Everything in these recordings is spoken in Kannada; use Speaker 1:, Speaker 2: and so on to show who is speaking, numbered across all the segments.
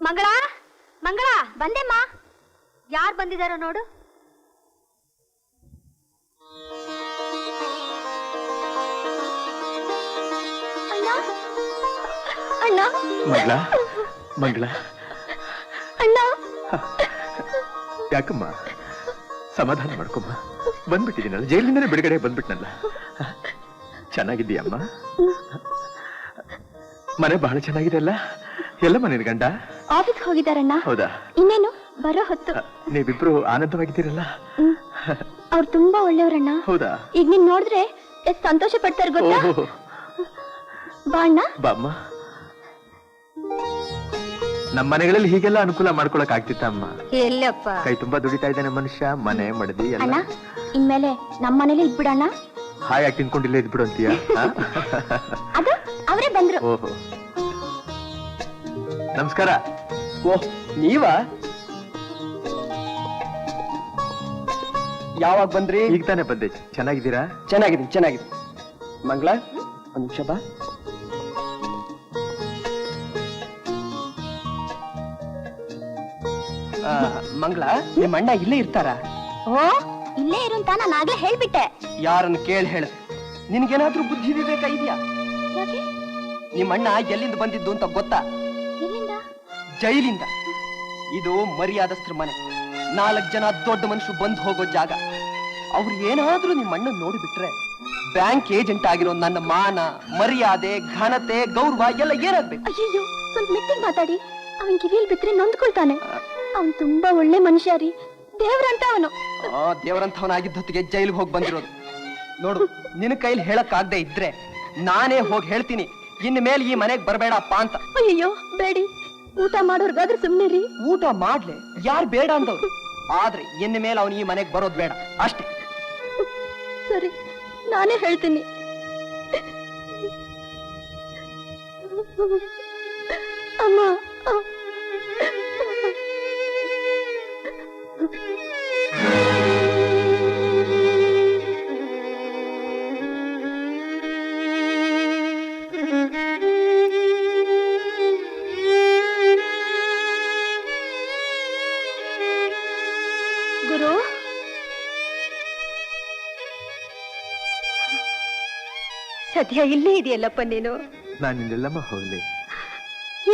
Speaker 1: ಮಂಗಳ ಮಂಗಳ ಬಂದೆಮ್ಮ. ಯಾರು ಬಂದಿದಾರೋ ನೋಡು. ಅಣ್ಣ ಅಣ್ಣ
Speaker 2: ಮಂಗಳ ಮಂಗಳ
Speaker 1: ಅಣ್ಣ.
Speaker 2: ಯಾಕಮ್ಮ ಸಮಾಧಾನ ಮಾಡ್ಕೊಮ್ಮ. ಬಂದ್ಬಿಟ್ಟಿದ್ದೀನಲ್ಲ, ಜೈಲಿಂದನೇ ಬಿಡುಗಡೆ ಬಂದ್ಬಿಟ್ನಲ್ಲ. ಚೆನ್ನಾಗಿದ್ದೀಯಮ್ಮ? ಮನೆ ಬಹಳ ಚೆನ್ನಾಗಿದೆ ಅಲ್ಲ? ಎಲ್ಲ ಮನೆ ಗಂಡ
Speaker 1: ಆಫೀಸ್ ಹೋಗಿದಾರಣ್ಣ.
Speaker 2: ಹೌದಾ?
Speaker 1: ಇನ್ನೇನು ಬರೋ ಹೊತ್ತು.
Speaker 2: ನೀವಿಬ್ರು ಆನಂದವಾಗಿದ್ದೀರಲ್ಲ?
Speaker 1: ಅವ್ರು ತುಂಬಾ ಒಳ್ಳೆಯವ್ರಣ್ಣ.
Speaker 2: ಹೌದಾ?
Speaker 1: ಈಗ ನೀನ್ ನೋಡಿದ್ರೆ ಎಷ್ಟು ಸಂತೋಷ ಪಡ್ತಾರೆ ಗೊತ್ತಾ? ಬಾ ಅಣ್ಣ.
Speaker 2: ಬಾಮ್ಮ. ನಮ್ಮ ಮನೆಗಳಲ್ಲಿ ಹೀಗೆಲ್ಲ ಅನುಕೂಲ ಮಾಡ್ಕೊಳಕ್ ಆಗ್ತಿತ್ತ ಅಮ್ಮ?
Speaker 1: ಎಲ್ಲಪ್ಪ,
Speaker 2: ಕೈ ತುಂಬಾ ದುಡಿತಾ ಇದ್ದಾನೆ ಮನುಷ್ಯ. ಮನೆ ಮಡದಿ ಎಲ್ಲ.
Speaker 1: ಅಣ್ಣ ಇನ್ಮೇಲೆ ನಮ್ಮ ಮನೇಲಿ ಇದ್ಬಿಡಣ್ಣ.
Speaker 2: ಹಾಯಾಗಿ ತಿನ್ಕೊಂಡಿಲ್ಲ ಇದ್ಬಿಡು ಅಂತೀಯ?
Speaker 1: ಅದು ಅವರೇ ಬಂದ್ರು.
Speaker 2: ಓಹೋ, ನಮಸ್ಕಾರ.
Speaker 3: ಓಹ್, ನೀವಾ? ಯಾವಾಗ ಬಂದ್ರಿ?
Speaker 2: ಈಗ ತಾನೇ ಬಂದೆ. ಚೆನ್ನಾಗಿದ್ದೀರಾ?
Speaker 3: ಚೆನ್ನಾಗಿದ್ದೀನಿ ಚೆನ್ನಾಗಿದೆ. ಮಂಗಳ, ಒಂದು ನಿಮಿಷ ಬಾ. ಮಂಗಳ, ನಿಮ್ಮ ಅಣ್ಣ ಇಲ್ಲೇ ಇರ್ತಾರ?
Speaker 1: ಓ, ಇಲ್ಲೇ ಇರು ಅಂತ ನಾನು ಆಗ್ಲೇ ಹೇಳ್ಬಿಟ್ಟೆ.
Speaker 3: ಯಾರನ್ನು ಕೇಳಿ ಹೇಳಿದೆ? ನಿನ್ಗೇನಾದ್ರೂ ಬುದ್ಧಿ ವಿವೇಕ ಇದೆಯಾ?
Speaker 1: ಯಾಕೆ?
Speaker 3: ನಿಮ್ಮ ಅಣ್ಣ ಎಲ್ಲಿಂದ ಬಂದಿದ್ದು ಅಂತ ಗೊತ್ತಾ?
Speaker 1: ಎಲ್ಲಿಂದ?
Speaker 3: ಜೈಲಿಂದ. ಇದು ಮರ್ಯಾದಸ್ತ್ರ ಮನೆ. 4 ಜನ ದೊಡ್ಡ ಮನುಷ್ಯರು ಬಂದು ಹೋಗೋ ಜಾಗ. ಅವ್ರು ಏನಾದ್ರೂ ನಿಮ್ಮ ಅಣ್ಣ ನೋಡಿಬಿಟ್ರೆ ಬ್ಯಾಂಕ್ ಏಜೆಂಟ್ ಆಗಿರೋ ನನ್ನ ಮಾನ, ಮರ್ಯಾದೆ, ಘನತೆ, ಗೌರವ ಎಲ್ಲ ಏನಾಗ್ಬೇಕು?
Speaker 1: ಅಯ್ಯೋ, ಸ್ವಲ್ಪ ಮೆತ್ತಿಗೆ ಮಾತಾಡಿ. ಅವನ್ ಕಿವಿಯಲ್ಲಿ ಬಿಟ್ರೆ ನೊಂದ್ಕೊಳ್ತಾನೆ. ಅವನ್ ತುಂಬಾ ಒಳ್ಳೆ ಮನುಷ್ಯ ರೀ, ದೇವ್ರಂತ ಅವನು.
Speaker 3: ದೇವರಂತವನಾಗಿದ್ದ ಹೊತ್ತಿಗೆ ಜೈಲಿಗೆ ಹೋಗಿ ಬಂದಿರೋದು. ನೋಡು, ನಿನ್ನ ಕೈಲಿ ಹೇಳಕ್ ಆಗದೆ ಇದ್ರೆ ನಾನೇ ಹೋಗಿ ಹೇಳ್ತೀನಿ, ಇನ್ನು ಮೇಲೆ ಈ ಮನೆಗೆ ಬರಬೇಡಪ್ಪ ಅಂತ.
Speaker 1: ಅಯ್ಯೋ ಬೇಡಿ, ಊಟ ಮಾಡೋರ್ಗಾದ್ರೆ ಸುಮ್ನೆ ರೀ.
Speaker 3: ಊಟ ಮಾಡ್ಲೆ, ಯಾರು ಬೇಡ ಅಂದವ್ರು. ಆದ್ರೆ ಇನ್ನು ಮೇಲೆ ಅವನು ಈ ಮನೆಗೆ ಬರೋದು ಬೇಡ ಅಷ್ಟೇ.
Speaker 1: ಸರಿ, ನಾನೇ ಹೇಳ್ತೀನಿ. ಅಮ್ಮ, ಗುರು, ಸದ್ಯ ಇಲ್ಲೇ ಇದೆಯಲ್ಲಪ್ಪ ನೀನು.
Speaker 2: ನಾನು ಇನ್ನೆಲ್ಲಮ್ಮ ಹೋಗ್ಲಿ.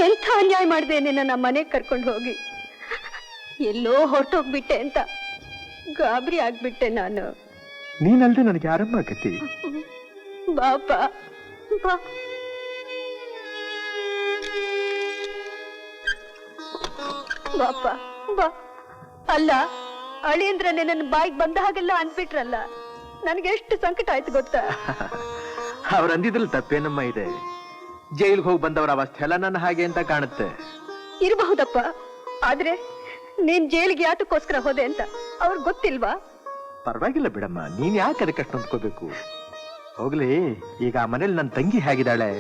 Speaker 1: ಎಂಥ ಅನ್ಯಾಯ ಮಾಡಿದೆ ನಿನ್ನ ಮನೆಗೆ ಕರ್ಕೊಂಡು ಹೋಗಿ. ಎಲ್ಲೋ ಹೊರಟೋಗ್ಬಿಟ್ಟೆ ಅಂತ ಗಾಬರಿ ಆಗ್ಬಿಟ್ಟೆ ನಾನು.
Speaker 2: ನೀನಲ್ದೆ ನನಗೆ ಯಾರಮ್ಮ ಆಗತ್ತಿ?
Speaker 1: ಬಾಪ ಬಾ. ಬಾಪ ಬಾ. ಅಲ್ಲ, ಅಳಿಯಂದ್ರ ನನ್ನ ಬಾಯಿಗೆ ಬಂದ ಹಾಗೆಲ್ಲ ಅನ್ಬಿಟ್ರಲ್ಲ, ನನ್ಗೆ ಎಷ್ಟು ಸಂಕಟ ಆಯ್ತು ಗೊತ್ತಾ?
Speaker 2: ಅವ್ರು ಅಂದಿದ್ರಲ್ಲಿ ತಪ್ಪೇನಮ್ಮ ಇದೆ? ಜೈಲ್ಗೆ ಹೋಗಿ ಬಂದವರ ಅವಸ್ಥೆ ಎಲ್ಲ ನನ್ನ ಹಾಗೆ ಅಂತ ಕಾಣುತ್ತೆ.
Speaker 1: ಇರಬಹುದಪ್ಪ, ಆದ್ರೆ ನೀನ್ ಜೈಲಿಗೆ ಯಾತಕ್ಕೋಸ್ಕರ ಹೋದೆ ಅಂತ ಅವ್ರಿಗೆ ಗೊತ್ತಿಲ್ವಾ?
Speaker 2: ಪರವಾಗಿಲ್ಲ ಬಿಡಮ್ಮ, ನೀನ್ ಯಾಕೆ ಅದಕ್ಕೆ ಹೊಂದ್ಕೋಬೇಕು? ಹೋಗ್ಲಿ, ಈಗ ಆ ಮನೇಲಿ ನನ್ನ ತಂಗಿ ಹೇಗಿದ್ದಾಳೆ?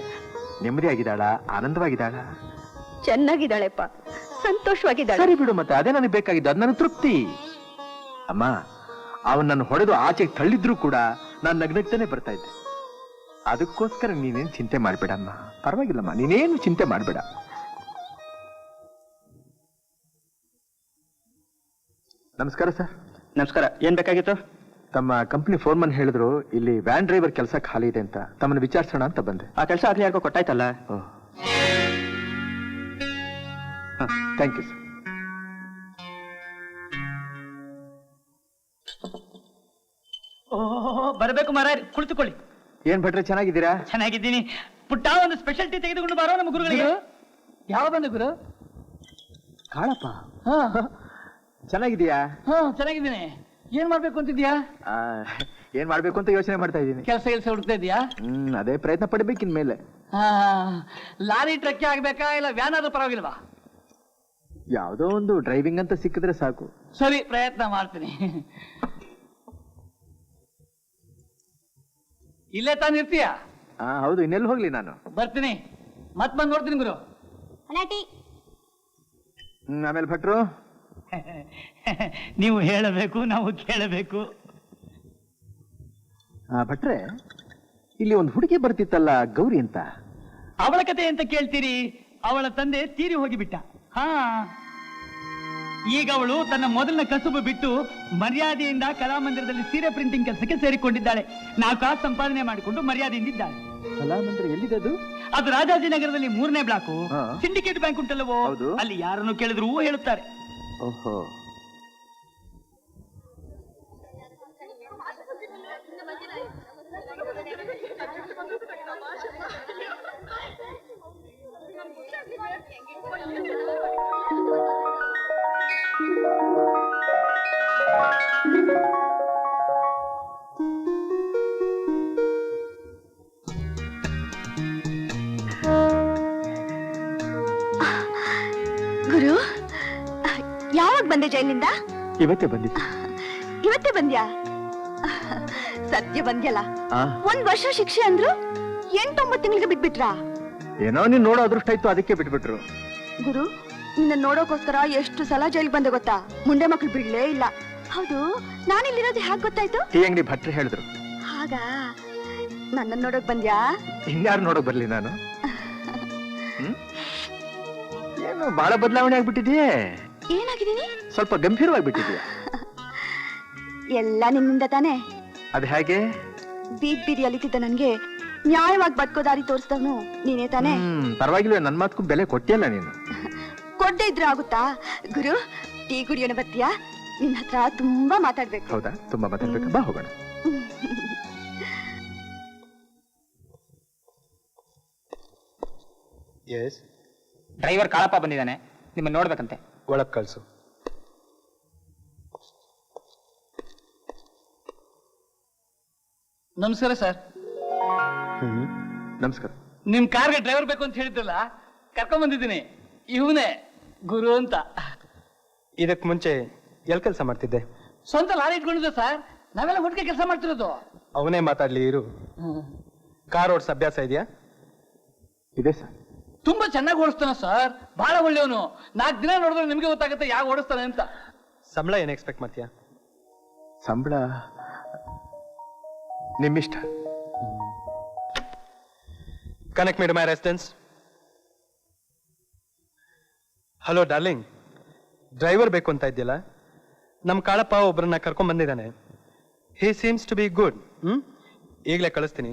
Speaker 2: ನೆಮ್ಮದಿಯಾಗಿದ್ದಾಳ? ಆನಂದವಾಗಿದ್ದಾಳ?
Speaker 1: ಚೆನ್ನಾಗಿದ್ದಾಳೆಪ್ಪ, ಸಂತೋಷವಾಗಿದ್ದಾಳೆ.
Speaker 2: ಸರಿ ಬಿಡು, ಮತ್ತೆ ಅದೇ ನನಗೆ ಬೇಕಾಗಿದ್ದು. ಅದು ನನ್ನ ತೃಪ್ತಿ. ಅಮ್ಮ, ಅವನ್ ನನ್ನ ಹೊಡೆದು ಆಚೆಗೆ ತಳ್ಳಿದ್ರು ಕೂಡ ನಾನು ನಗ್ನಗ್ತಾನೆ ಬರ್ತಾ ಇದ್ದೆ. ಅದಕ್ಕೋಸ್ಕರ ನೀನೇನು ಚಿಂತೆ ಮಾಡ್ಬೇಡಮ್ಮ. ಪರವಾಗಿಲ್ಲಮ್ಮ, ನೀನೇನು ಚಿಂತೆ ಮಾಡ್ಬೇಡ. ನಮಸ್ಕಾರ ಸರ್.
Speaker 3: ನಮಸ್ಕಾರ. ಏನ್ ಬೇಕಾಗಿತ್ತು?
Speaker 2: ತಮ್ಮ ಕಂಪ್ನಿ ಫೋರ್ಮನ್ ಹೇಳಿದ್ರು ಇಲ್ಲಿ ವ್ಯಾನ್ ಡ್ರೈವರ್ ಕೆಲಸ ಖಾಲಿ ಇದೆ ಅಂತ. ತಮ್ಮನ್ನು ವಿಚಾರಿಸೋಣ ಅಂತ ಬಂದೆ.
Speaker 3: ಆ ಕೆಲಸ ಆಗ್ಲಿ ಯಾರಿಗೋ ಕೊಟ್ಟಾಯ್ತಲ್ಲ.
Speaker 2: Thank you sir.
Speaker 4: ಬರಬೇಕು ಮಾರಾಯ್, ಕುಳಿತುಕೊಳ್ಳಿ.
Speaker 2: ಏನ್ ಭಟ್ರೆ, ಚೆನ್ನಾಗಿದ್ದೀರಾ?
Speaker 4: ಚೆನ್ನಾಗಿದ್ದೀನಿ. ಪುಟ್ಟ ಒಂದು ಸ್ಪೆಷಾಲಿಟಿ ತೆಗೆದುಕೊಂಡು ಬರೋ ನಮ್ಮ ಗುರುಗಳಿಗೆ. ಯಾವ ಬಂದ ಗುರು?
Speaker 2: ಕಾಳಪ್ಪ. ಚೆನ್ನಾಗಿದೀಯಾ?
Speaker 4: ಚೆನ್ನಾಗಿದ್ದೀನಿ. ಏನ್ ಮಾಡ್ಬೇಕು ಅಂತಿದ್ಯಾ?
Speaker 2: ಏನ್ ಮಾಡ್ಬೇಕು ಅಂತ ಯೋಚನೆ ಮಾಡ್ತಾ ಇದ್ದೀನಿ.
Speaker 4: ಕೆಲಸ ಹುಡುಕ್ತಾ ಇದೀಯಾ?
Speaker 2: ಅದೇ ಪ್ರಯತ್ನ ಪಡ್ಬೇಕಿನ್ ಮೇಲೆ.
Speaker 4: ಲಾರಿ ಟ್ರಕ್ ಆಗ್ಬೇಕಾ ಇಲ್ಲ ವ್ಯಾನ್ ಆದ್ರೂ ಪರವಾಗಿಲ್ವಾ?
Speaker 2: ಯಾವ್ದೋ ಒಂದು ಡ್ರೈವಿಂಗ್ ಅಂತ ಸಿಕ್ಕಿದ್ರೆ ಸಾಕು.
Speaker 4: ಸರಿ, ಪ್ರಯತ್ನ ಮಾಡ್ತೀನಿ. ಇಲ್ಲೇ ತಾನಿರ್ತೀಯ?
Speaker 2: ಹೌದು, ಇನ್ನೆಲ್ಲಿ ಹೋಗ್ಲಿ ನಾನು?
Speaker 4: ಬರ್ತೀನಿ, ಮತ್ ಬಂದ್ ನೋಡ್ತೀನಿ ಗುರು.
Speaker 2: ಆಮೇಲೆ ಭಟ್ರು,
Speaker 4: ನೀವು ಹೇಳಬೇಕು, ನಾವು ಕೇಳಬೇಕು.
Speaker 2: ಭಟ್ರೆ, ಇಲ್ಲಿ ಒಂದು ಹುಡುಗಿ ಬರ್ತಿತ್ತಲ್ಲ, ಗೌರಿ ಅಂತ.
Speaker 4: ಅವಳ ಕತೆ ಅಂತ ಕೇಳ್ತೀರಿ? ಅವಳ ತಂದೆ ತೀರಿ ಹೋಗಿಬಿಟ್ಟ. ಹಾ, ಈಗ ಅವಳು ತನ್ನ ಮೊದಲನ ಕಸುಬು ಬಿಟ್ಟು ಮರ್ಯಾದೆಯಿಂದ ಕಲಾಮಂದಿರದಲ್ಲಿ ಸೀರೆ ಪ್ರಿಂಟಿಂಗ್ ಕೆಲಸಕ್ಕೆ ಸೇರಿಕೊಂಡಿದ್ದಾಳೆ. 4 ಕಾಸು ಸಂಪಾದನೆ ಮಾಡಿಕೊಂಡು ಮರ್ಯಾದೆಯಿಂದ ಇದ್ದಾಳೆ.
Speaker 2: ಕಲಾಮಂದಿರ ಎಲ್ಲಿದೆ ಅದು?
Speaker 4: ಅದು ರಾಜಾಜಿನಗರದಲ್ಲಿ 3ನೇ ಬ್ಲಾಕು.
Speaker 2: ಹಾ.
Speaker 4: ಸಿಂಡಿಕೇಟ್ ಬ್ಯಾಂಕ್ ಉಂಟಲ್ಲವೋ,
Speaker 2: ಹೌದು.
Speaker 4: ಅಲ್ಲಿ ಯಾರನ್ನು ಕೇಳಿದ್ರು ಹೇಳುತ್ತಾರೆ.
Speaker 2: ಓಹೋ.
Speaker 1: ಗುರು, ಯಾವಾಗ ಬಂದೆ ಜೈಲಿಂದ?
Speaker 2: ಇವತ್ತೇ ಬಂದಿತ್ತು.
Speaker 1: ಇವತ್ತೇ ಬಂದ್ಯಾ? ಸದ್ಯ ಬಂದ್ಯಲ್ಲ.
Speaker 2: ಆ,
Speaker 1: 1 ವರ್ಷ ಶಿಕ್ಷೆ ಅಂದ್ರು 8-9 ತಿಂಗಳಿಗೆ ಬಿಟ್ಬಿಟ್ರಾ?
Speaker 2: ಏನೋ ನೀನ್ ನೋಡೋ ಅದೃಷ್ಟ ಇತ್ತು, ಅದಕ್ಕೆ ಬಿಟ್ಬಿಟ್ರು.
Speaker 1: ಗುರು, ನಿನ್ನ ನೋಡೋಕೋಸ್ಕರ ಎಷ್ಟು ಸಲ ಜೈಲ್ಗೆ ಬಂದೆ ಗೊತ್ತಾ? ಮುಂಡೆ ಮಕ್ಳು ಬಿಡ್ಲೇ ಇಲ್ಲ. ಹೌದು, ನಾನಿಲ್ಲಿರೋದು ಹ್ಯಾಕ್ ಗೊತ್ತಾಯ್ತು?
Speaker 2: ಟೀ ಅಂಗಡಿ ಭಟ್ರು ಹೇಳಿದ್ರು.
Speaker 1: ಹಾಗ ನನ್ನ ನೋಡೋಕ್ ಬಂದ್ಯಾ?
Speaker 2: ಇನ್ಯಾರು ನೋಡಕ್ ಬರ್ಲಿ ನಾನು? ಹ್ಮ್? ಏನು ಬಹಳ ಬದಲಾವಣೆ ಆಗ್ಬಿಟ್ಟಿದೆಯೇ?
Speaker 1: ಏನಾಗಿದ್ದೀನಿ?
Speaker 2: ಸ್ವಲ್ಪ ಗಂಭೀರವಾಗಿಬಿಟ್ಟಿದೆಯಾ?
Speaker 1: ಎಲ್ಲ ನಿನ್ನಿಂದ ತಾನೇ.
Speaker 2: ಅದು ಹೇಗೆ?
Speaker 1: ಬೀದಿ ಅಲಿತಿದ್ದ ನನ್ಗೆ ನ್ಯಾಯವಾಗಿ ಬದುಕೋ ದಾರಿ ತೋರಿಸ್ದವನು ನೀನೇ ತಾನೇ.
Speaker 2: ಪರವಾಗಿಲ್ಲ, ನನ್ ಮಾತ್ಗೂ ಬೆಲೆ ಕೊಟ್ಟಿಯಲ್ಲ ನೀನು.
Speaker 1: ಕೊಡ್ದೇ ಇದ್ರೆ ಆಗುತ್ತಾ? ಗುರು, ಟೀ ಕುಡಿಯೋಣ ಬರ್ತೀಯಾ? ನಿನ್ ಹತ್ರ ತುಂಬಾ ಮಾತಾಡ್ಬೇಕು.
Speaker 2: ಹೌದಾ? ತುಂಬಾ ಮಾತಾಡ್ಬೇಕು, ಬಾ ಹೋಗೋಣ.
Speaker 4: ಡ್ರೈವರ್ ಕಾಳಪ್ಪ ಬಂದಿದ್ದಾನೆ, ನಿಮ್ಮನ್ನ ನೋಡ್ಬೇಕಂತೆ.
Speaker 5: ಒಳಗ್ ಕಳ್ಸು.
Speaker 4: ನಮಸ್ಕಾರ ಸರ್.
Speaker 2: ನಮಸ್ಕಾರ.
Speaker 4: ನಿಮ್ ಕಾರ್ಗೆ ಡ್ರೈವರ್ ಬೇಕು ಅಂತ ಹೇಳಿದ್ರಲ್ಲ, ಕರ್ಕೊಂಡ್ ಬಂದಿದ್ದೀನಿ. ಇವನೇ ಗುರು ಅಂತ.
Speaker 5: ಇದಕ್ ಮುಂಚೆ ಎಲ್ ಕೆಲಸ ಮಾಡ್ತಿದ್ದೆ?
Speaker 4: ಸ್ವಂತ ಲಾರಿ ಇಟ್ಕೊಂಡಿದ್ದೆ ಸರ್, ನಾವೆಲ್ಲ ಒಟ್ಟಿಗೆ ಕೆಲಸ ಮಾಡ್ತಿರೋದು.
Speaker 5: ಅವನೇ ಮಾತಾಡ್ಲಿ ಇರು. ಕಾರ್ ಓಡಿಸ್ ಅಭ್ಯಾಸ ಇದೆಯಾ?
Speaker 2: ಇದೆ ಸರ್.
Speaker 4: ತುಂಬಾ ಚೆನ್ನಾಗಿ ಓಡಿಸ್ತಾನ ಸರ್, ಬಹಳ ಒಳ್ಳೆಯವನು. 4 ದಿನ ನೋಡಿದ್ರೆ ನಿಮ್ಗೆ ಗೊತ್ತಾಗುತ್ತೆ ಯಾವ ಓಡಿಸ್ತಾನೆ ಅಂತ.
Speaker 5: ಸಂಬಳ ಏನ್ ಎಕ್ಸ್ಪೆಕ್ಟ್ ಮಾಡ್ತೀಯಾ?
Speaker 2: ಸಂಬಳ ನಿಮ್ಮಿಷ್ಟ.
Speaker 5: Connect me to my residence. Hello darling, driver ಬೇಕು ಅಂತ ಇದ್ದಿಲ್ಲ? ನಮ್ ಕಾಳಪ್ಪ ಒಬ್ಬರನ್ನ ಕರ್ಕೊಂಡ್ ಬಂದಿದ್ದಾನೆ. He seems to be good. ಈಗಲೇ ಕಳಿಸ್ತೀನಿ.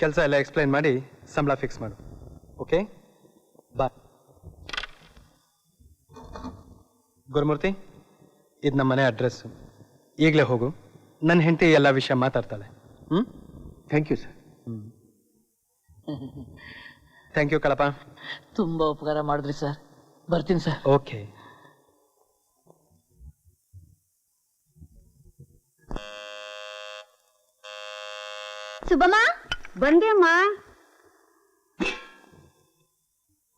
Speaker 5: ಕೆಲಸ ಎಲ್ಲ ಎಕ್ಸ್ಪ್ಲೈನ್ ಮಾಡಿ ಸಂಬಳ ಫಿಕ್ಸ್ ಮಾಡು. ಓಕೆ, ಬಾಯ್. ಗುರುಮೂರ್ತಿ, ಇದು ನಮ್ಮ ಮನೆ ಅಡ್ರೆಸ್. ಈಗಲೇ ಹೋಗು. ನನ್ನ ಹೆಂಡತಿ ಎಲ್ಲ ವಿಷಯ ಮಾತಾಡ್ತಾಳೆ.
Speaker 2: Thank you sir.
Speaker 5: Thank you Kalappa.
Speaker 4: ತುಂಬಾ ಉಪಕಾರ ಮಾಡಿದ್ರಿ ಸರ್. ಬರ್ತೀನಿ ಸರ್.
Speaker 5: ಓಕೆ.
Speaker 1: ಸುಬ್ಬಮ್ಮ, ಬಂದೆ ಅಮ್ಮ.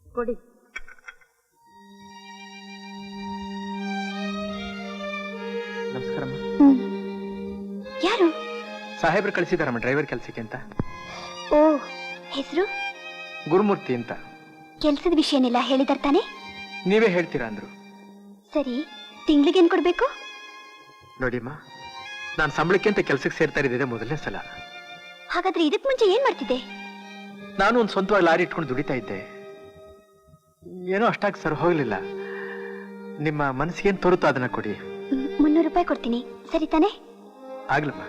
Speaker 1: ಕೊಡಿ.
Speaker 2: ನಮಸ್ಕಾರಮ್ಮ.
Speaker 1: ಯಾರು?
Speaker 2: ಸಾಹೇಬ್ರು ಕಳಿಸಿದಾರಮ್ಮ ಡ್ರೈವರ್ ಕೆಲ್ಸಕ್ಕೆ ಅಂತ.
Speaker 1: ಓ, ಹೆಸರು?
Speaker 2: ಗುರುಮೂರ್ತಿ ಅಂತ.
Speaker 1: ಕೆಲ್ಸದ ವಿಷಯನೆಲ್ಲ ಹೇಳಿದಾರ ತಾನೆ?
Speaker 2: ನೀವೇ ಹೇಳ್ತೀರಾ ಅಂದ್ರು.
Speaker 1: ಸರಿ, ತಿಂಗ್ಳಿಗೆ ಏನ್ ಕೊಡ್ಬೇಕು?
Speaker 2: ನೋಡಿಮ್ಮ, ನಾನು ಸಂಬಳಕ್ಕೆ ಅಂತ ಕೆಲ್ಸಕ್ಕೆ ಸೇರ್ತಾ ಇದ್ದಿದೆ ಮೊದಲನೇ ಸಲ.
Speaker 1: ಹಾಗಾದ್ರೆ ಇದಕ್ ಮುಂಚೆ ಏನ್ ಮಾಡ್ತಿದ್ದೆ?
Speaker 2: ನಾನು ಒಂದು ಸ್ವಂತವಾಗಿ ಲಾರಿ ಇಟ್ಕೊಂಡು ದುಡಿತಾ ಇದ್ದೆ. ಏನೋ ಅಷ್ಟಾಗಿ ಸರ್ ಹೋಗ್ಲಿಲ್ಲ. ನಿಮ್ಮ ಮನಸ್ಸಿಗೇನ್ ತೋರುತ್ತೋ ಅದನ್ನ ಕೊಡಿ.
Speaker 1: 300 ರೂಪಾಯಿ ಕೊಡ್ತೀನಿ, ಸರಿ ತಾನೆ?
Speaker 2: ಆಗ್ಲಮ್ಮ.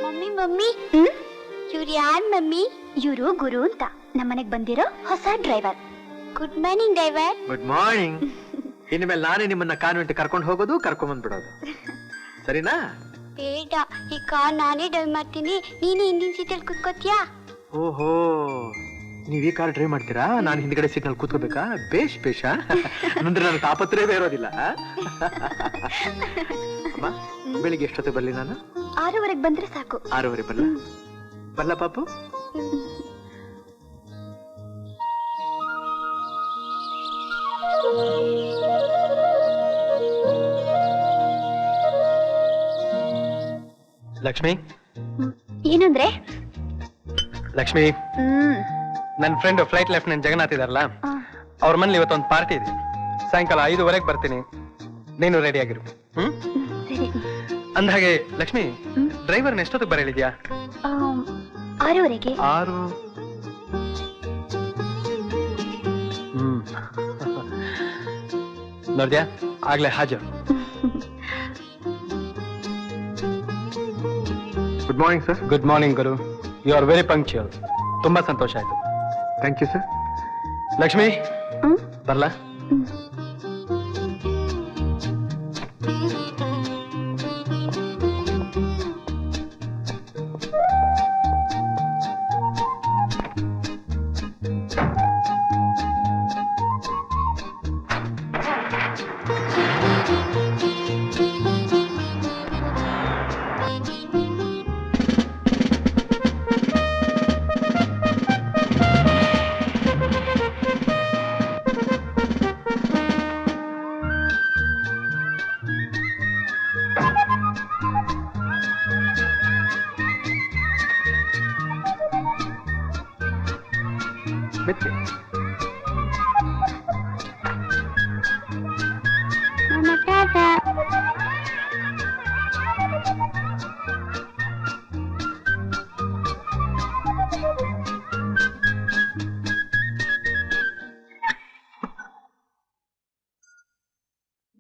Speaker 1: ಮಮ್ಮಿ ಮಮ್ಮಿ, ಇವ್ರು ಯಾರ್ ಮಮ್ಮಿ? ಇವರು ಗುರು ಅಂತ, ನಮ್ಮನೆಗ್ ಬಂದಿರೋ ಹೊಸ driver. Good morning driver.
Speaker 2: Good morning. ಇನ್ಮೇಲೆ ನಾನೇ ನಿಮ್ಮನ್ನ ಕಾನ್ವೆಂಟ್ ಕರ್ಕೊಂಡು ಹೋಗೋದು, ಕರ್ಕೊಂಡ್ ಬಂದ್ಬಿಡೋದು, ಸರಿನಾ?
Speaker 1: ಬೇಡ, ಈ ಕಾರ್ ನಾನೇ ಡ್ರೈವ್ ಮಾಡ್ತೀನಿ, ನೀನು ಹಿಂದಿನ ಸೀಟಲ್ಲಿ ಕುತ್ಕೋತಿಯಾ?
Speaker 2: ಓಹೋ, ನೀವ್ ಈ ಕಾರ್ ಡ್ರೈವ್ ಮಾಡ್ತೀರಾ? ನಾನು ಹಿಂದ್ಗಡೆ ಸೀಟ್ ನಲ್ಲಿ ಕೂತ್ಕೋಬೇಕಾ? ಬೇಷ್ ಬೇಷ. ಅಂದ್ರೆ ನನ್ನ ತಾಪತ್ರಯವೇ ಇರೋದಿಲ್ಲ. ಅಮ್ಮ, ಬೆಳಿಗ್ಗೆ ಎಷ್ಟೊತ್ತು ಬರ್ಲಿ ನಾನು?
Speaker 1: 6:15 ಬಂದ್ರೆ ಸಾಕು.
Speaker 2: 6:15 ಬರ್ಲ ಪಾಪು?
Speaker 5: ಲಕ್ಷ್ಮಿ.
Speaker 1: ಏನಂದ್ರೆ?
Speaker 5: ಲಕ್ಷ್ಮಿ, ನನ್ನ ಫ್ರೆಂಡ್ ಫ್ಲೈಟ್ ಲೆಫ್ಟಿನೆಂಟ್ ಜಗನ್ನಾಥ್ ಇದಾರಲ್ಲ, ಅವ್ರ ಮನೇಲಿ ಇವತ್ತೊಂದು ಪಾರ್ಟಿ ಇದೆ. ಸಾಯಂಕಾಲ 5:15 ಬರ್ತೀನಿ. ನೀನು ರೆಡಿ ಆಗಿರು. ಹ್ಮ್
Speaker 1: ಸರಿ.
Speaker 5: ಅಂದ್ಹಾಗೆ ಲಕ್ಷ್ಮಿ, ಡ್ರೈವರ್ನ ಎಷ್ಟೊತ್ತಿಗೆ ಬರಲಿದ್ಯಾ?
Speaker 1: 6:30ಗೆ.
Speaker 5: 6. ನೋಡ್ದ್ಯಾ, ಆಗ್ಲೇ ಹಾಜರ್.
Speaker 2: Good morning sir.
Speaker 5: Good morning guru, you are very punctual. ತುಂಬಾ ಸಂತೋಷ ಆಯ್ತು.
Speaker 2: Thank you sir.
Speaker 5: ಲಕ್ಷ್ಮಿ, ಬರ್ಲಾ?
Speaker 2: ಮೆತ್ತೆ.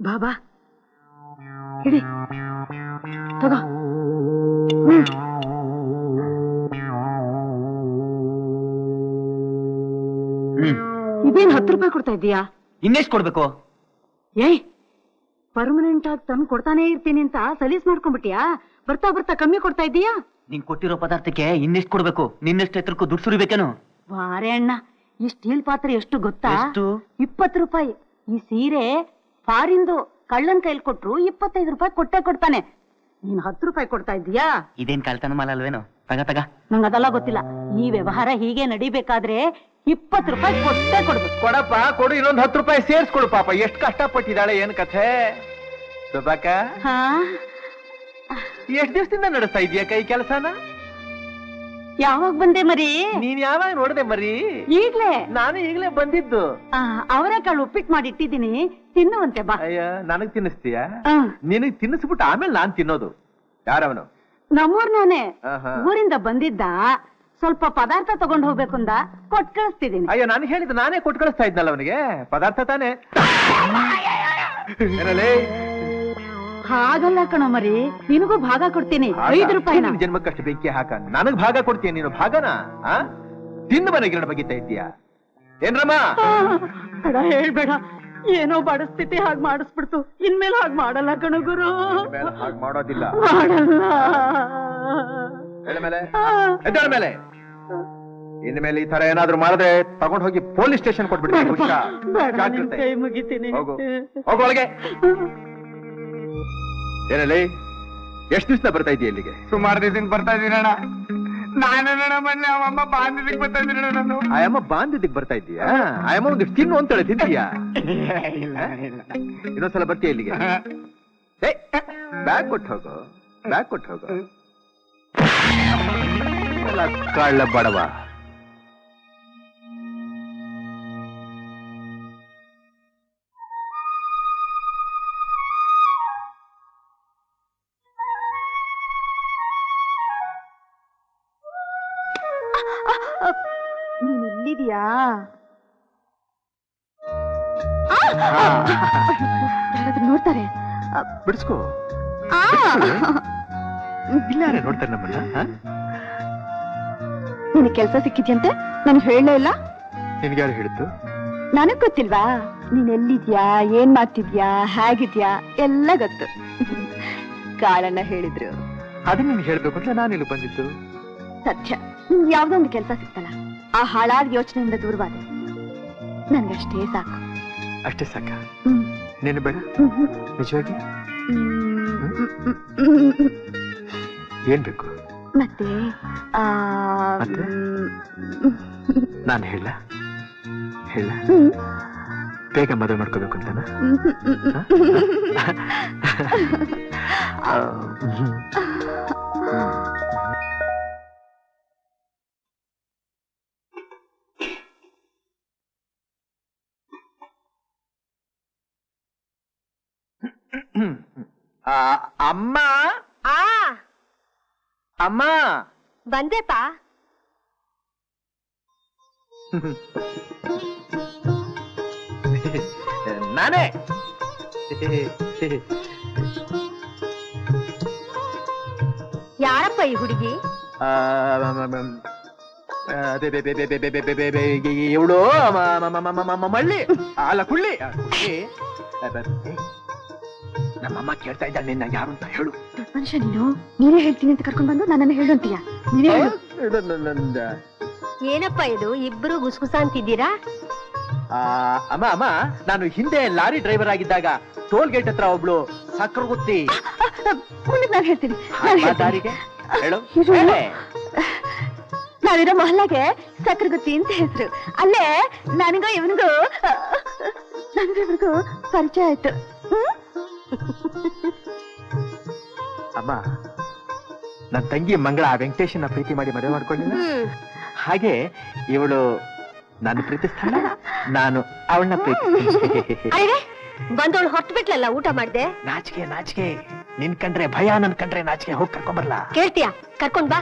Speaker 1: ಬಾಬಾ ಹಿಡಿ ತಗೋ. ಇದೇನ್ 10 ರೂಪಾಯಿ ಕೊಡ್ತಾ ಇದ್ದೀಯಾ?
Speaker 3: ಇನ್ನೆಷ್ಟು ಕೊಡ್ಬೇಕು?
Speaker 1: ಏಯ್, ಪರ್ಮನೆಂಟ್ ಆಗಿ ತಂದು ಕೊಡ್ತಾನೆ ಇರ್ತೀನಿ ಅಂತ ಸಲೀಸ್ ಮಾಡ್ಕೊಂಡ್ಬಿಟ್ಟಿಯಾ? ಬರ್ತಾ ಬರ್ತಾ ಕಮ್ಮಿ ಕೊಡ್ತಾ ಇದ್ದೀಯಾ?
Speaker 3: ನೀನ್ ಕೊಟ್ಟಿರೋ ಪದಾರ್ಥಕ್ಕೆ ಇನ್ನೆಷ್ಟು ಕೊಡ್ಬೇಕು? ನಿನ್ನೆಷ್ಟು ಎತ್ತರಕ್ಕೂ ದುಡ್ಡು ಸುರಿಬೇಕೇನು?
Speaker 1: ವಾರೆ ಅಣ್ಣ, ಈ ಸ್ಟೀಲ್ ಪಾತ್ರೆ ಎಷ್ಟು ಗೊತ್ತಾ?
Speaker 3: ಎಷ್ಟು?
Speaker 1: 20 ರೂಪಾಯಿ. ಈ ಸೀರೆ ಫಾರಿಂದು, ಕಳ್ಳನ್ ಕೈಲಿ ಕೊಟ್ರು 25 ರೂಪಾಯಿ ಕೊಟ್ಟೆ ಕೊಡ್ತಾನೆ. ನೀನ್ 10 ರೂಪಾಯಿ ಕೊಡ್ತಾ ಇದ್ದೀಯಾ?
Speaker 3: ಇದೇನ್ ಕಳ್ತನ ಮಾಲ ಅಲ್ವೇನು? ತಗ.
Speaker 1: ನಂಗೆ ಅದೆಲ್ಲ ಗೊತ್ತಿಲ್ಲ. ಈ ವ್ಯವಹಾರ ಹೀಗೆ ನಡಿಬೇಕಾದ್ರೆ 20 ರೂಪಾಯಿ ಕೊಟ್ಟೆ ಕೊಡ್ಬೇಕು.
Speaker 2: ಕೊಡಪ್ಪ, ಕೊಡು. ಇನ್ನೊಂದು 10 ರೂಪಾಯಿ ಸೇರ್ಸ್ಕೊಡು. ಪಾಪ ಎಷ್ಟು ಕಷ್ಟಪಟ್ಟಿದ್ದಾಳೆ, ಏನ್ ಕಥೆ. ಸುಬಾಕ,
Speaker 1: ಹಾ,
Speaker 2: ಎಷ್ಟ್ ದಿವಸದಿಂದ ನಡೆಸ್ತಾ ಇದೀಯ ಕೈ ಕೆಲಸನ?
Speaker 1: ಯಾವಾಗ ಬಂದೆ ಮರಿ?
Speaker 2: ನೀನ್ ಯಾವಾಗ ನೋಡ್ದೆ ಮರಿ?
Speaker 1: ಈಗ್ಲೇ.
Speaker 2: ನಾನು ಈಗಲೇ ಬಂದಿದ್ದು.
Speaker 1: ಅವರೆಕಾಳು ಉಪ್ಪಿಟ್ಟು ಮಾಡಿ ಇಟ್ಟಿದ್ದೀನಿ, ತಿನ್ನುವಂತೆ ಬಾ.
Speaker 2: ಅಯ್ಯ, ನನಗ್ ತಿನ್ನಿಸ್ತೀಯ?
Speaker 1: ಆ,
Speaker 2: ನಿನಗ್ ತಿನ್ನಿಸ್ಬಿಟ್ಟು ಆಮೇಲೆ ನಾನ್ ತಿನ್ನೋದು. ಯಾರವನು?
Speaker 1: ನಮ್ಮೂರ್ನವನೇ.
Speaker 2: ಆಹಾ.
Speaker 1: ಊರಿಂದ ಬಂದಿದ್ದ, ಸ್ವಲ್ಪ ಪದಾರ್ಥ ತಗೊಂಡ್ ಹೋಗ್ಬೇಕು ಅಂದ, ಕೊಟ್ ಕಳಿಸ್ತಿದ್ದೀನಿ.
Speaker 2: ಅಯ್ಯೋ, ನಾನು ಹೇಳಿದ್ದು ನಾನೇ ಕೊಟ್ಟು ಕಳಿಸ್ತಾ ಇದ್ನಲ್ಲ ಅವನಿಗೆ ಪದಾರ್ಥ ತಾನೇ. ಏನಲ್ಲೇ?
Speaker 1: ಹಾಗಲ್ಲ ಕಣೋ ಮರಿ, ನಿನಗೂ ಭಾಗ ಕೊಡ್ತೀನಿ. 5 ರೂಪಾಯಿನ.
Speaker 2: ಜನ್ಮಕ್ಕಷ್ಟು ಬೆಂಕಿ ಹಾಕ. ನನಗ್ ಭಾಗ ಕೊಡ್ತೀಯ ನೀನು? ಭಾಗನ ತಿಂದು ಮನೆಗೆ ಬಗಿತಾ ಇದ್ದೀಯ ಏನ್ರಮ್ಮ?
Speaker 1: ಅಡ ಹೇಳ್ಬೇಡ, ಏನೋ ಬಡಸ್ಥಿತಿ ಹಾಗೆ ಮಾಡಿಸ್ಬಿಡ್ತು. ಇನ್ಮೇಲೆ ಹಾಗೆ ಮಾಡಲ್ಲ ಕಣೋ ಗುರು.
Speaker 2: ಹಾಗೆ ಮಾಡೋದಿಲ್ಲ.
Speaker 1: ಮಾಡಲ್ಲ.
Speaker 2: ಮೇಲೆ ಇನ್ಮೇಲೆ ಈ ತರ ಏನಾದ್ರು ಮಾಡಿದ್ರೆ ತಗೊಂಡ್ ಹೋಗಿ ಪೊಲೀಸ್ ಸ್ಟೇಷನ್ ಕೊಟ್ಬಿಡ್ತೀನಿ.
Speaker 1: ಬೇಡ, ನಿನ್ ಕೈ ಮುಗಿತೀನಿ.
Speaker 2: ಹೋಗು ಒಳಗೆ. ಏನಲ್ಲಿ ಎಷ್ಟು ದಿವಸ ಬರ್ತಾ ಇದೀಯ ಇಲ್ಲಿಗೆ?
Speaker 6: ಸುಮಾರು ದಿವಸ ಬರ್ತಾ ಇದೀನಣ್ಣ. ನಾನೇನಣ್ಣ ಮೊನ್ನೆ ಅವಮ್ಮ ಬಾಂಧಿದಿಕ್ ಬರ್ತಾ ಇದೀನಣ್ಣ. ನಾನು
Speaker 2: ಆಯಮ್ಮ ಬಾಂಧಿದಿಕ್ ಬರ್ತಾ ಇದ್ದೀಯಾ? ಆಯಮ್ಮ ಒಂದಿಷ್ಟು ತಿನ್ನು ಅಂತೇಳಿ ತಿಂತೀಯಾ? ಇನ್ನೊಂದ್ಸಲ ಬರ್ತೀಯ ಇಲ್ಲಿಗೆ? ಬ್ಯಾಗ್ ಕೊಟ್ಟು ಹೋಗು, ಬ್ಯಾಗ್ ಕೊಟ್ಟು ಹೋಗು. ಕಳ್ಳ ಬಡವ.
Speaker 1: ನೀನ್ ಇಲ್ಲಿದ್ಯಾ? ಯಾರಾದ್ರೂ ನೋಡ್ತಾರೆ.
Speaker 2: ಬಿಡಿಸ್ಕೋ. ಇಲ್ಲಾರೆ ನೋಡ್ತಾರೆ ನಮ್ಮನ್ನ.
Speaker 1: ನಿನಗೆ ಕೆಲಸ ಸಿಕ್ಕಿದ್ಯಂತೆ, ನನ್ಗೆ ಹೇಳಲೇ ಇಲ್ಲ.
Speaker 2: ನಿನ್ಗೆ ಯಾರು ಹೇಳಿದ್ದು?
Speaker 1: ನನಗ್ ಗೊತ್ತಿಲ್ವಾ? ನೀನ್ ಎಲ್ಲಿದ್ಯಾ, ಏನ್ ಮಾಡ್ತಿದ್ಯಾ, ಹೇಗಿದ್ಯಾ ಎಲ್ಲ ಗೊತ್ತು. ಕಾಳಣ್ಣ ಹೇಳಿದ್ರು.
Speaker 2: ಅದನ್ನ ನಿನ್ಗೆ ಹೇಳ್ಬೇಕು ಅಂತ ನಾನು ಇಲ್ಲಿ ಬಂದಿದ್ದು.
Speaker 1: ಸತ್ಯ, ನಿಮ್ಗೆ ಯಾವ್ದೋ ಒಂದು ಕೆಲಸ ಸಿಕ್ತಲ್ಲ, ಆ ಹಾಳಾದ ಯೋಚನೆಯಿಂದ ದೂರವಾದೆ. ನನ್ಗಷ್ಟೇ ಸಾಕು.
Speaker 2: ಅಷ್ಟೇ ಸಾಕ? ನೀನು ಬೇಡ? ನಿಜವಾಗಿ? ಏನ್ ಬೇಕು
Speaker 1: ಮತ್ತೆ?
Speaker 2: ನಾನು ಹೇಳ ಬೇಗ ಮದುವೆ ಮಾಡ್ಕೋಬೇಕು ಅಂತನಾ? ಅಮ್ಮ
Speaker 1: ಆ
Speaker 2: ಅಮ್ಮ
Speaker 1: ಬಂದೆಪ್ಪ.
Speaker 2: ನಾನೇ
Speaker 1: ಯಾರಪ್ಪ ಈ ಹುಡುಗಿ?
Speaker 2: ಇವಳು ಮಳ್ಳಿ ಅಲ್ಲ ಕುಳ್ಳಿ ನಮ್ಮಮ್ಮ ಕೇಳ್ತಾ ಇದ್ದಾಳೆ ನಿನ್ನ ಯಾರು ಅಂತ ಹೇಳು.
Speaker 1: ಮನುಷ್ಯ ನೀನೇ ಹೇಳ್ತೀನಿ ಅಂತ ಕರ್ಕೊಂಡ್ ಬಂದು ನನ್ನನ್ನು ಹೇಳು ಅಂತೀಯ? ನೀನೇ ಹೇಳು. ಏನಪ್ಪ ಇದು ಇಬ್ರು ಗುಸ್ಗುಸ ಅಂತಿದ್ದೀರಾ?
Speaker 2: ಅಮ್ಮ ಅಮ್ಮ ನಾನು ಹಿಂದೆ ಲಾರಿ ಡ್ರೈವರ್ ಆಗಿದ್ದಾಗ ಟೋಲ್ ಗೇಟ್ ಹತ್ರ ಒಬ್ಳು ಸಕ್ರಗುತ್ತಿ
Speaker 1: ಮುಂದೆ ನಾನು ಹೇಳ್ತೀನಿ.
Speaker 2: ದಾರಿಗೆ ಹೇಳು.
Speaker 1: ನಾವಿರೋ ಮೊಹಲ್ಲಾಗೆ ಸಕ್ರಗುತ್ತಿ ಅಂತ ಹೆಸರು. ಅಲ್ಲೇ ನನಗೂ ಇವನಿಗೂ ಪರಿಚಯ ಆಯ್ತು.
Speaker 2: ಅಮ್ಮ ನನ್ನ ತಂಗಿ ಮಂಗಳ ವೆಂಕಟೇಶನ ಪ್ರೀತಿ ಮಾಡಿ ಮದುವೆ ಮಾಡ್ಕೊಂಡಿಲ್ಲ. ಹಾಗೆ ಇವಳು ನಾನು ಪ್ರೀತಿಸ್ತಾಳ, ನಾನು ಅವಳನ್ನ ಪ್ರೀತಿ.
Speaker 1: ಬಂದವಳು ಹೊಟ್ಟು ಬಿಟ್ಲಲ್ಲ, ಊಟ ಮಾಡ್ದೆ.
Speaker 2: ನಾಚಿಕೆ ನಾಚಿಕೆ, ನಿನ್ ಕಂಡ್ರೆ ಭಯ, ನನ್ ಕಂಡ್ರೆ ನಾಚಿಕೆ. ಹೋಗಿ ಕರ್ಕೊಂಬರ್ಲಾ?
Speaker 1: ಕೇಳ್ತೀಯಾ? ಕರ್ಕೊಂಡ್ ಬಾ.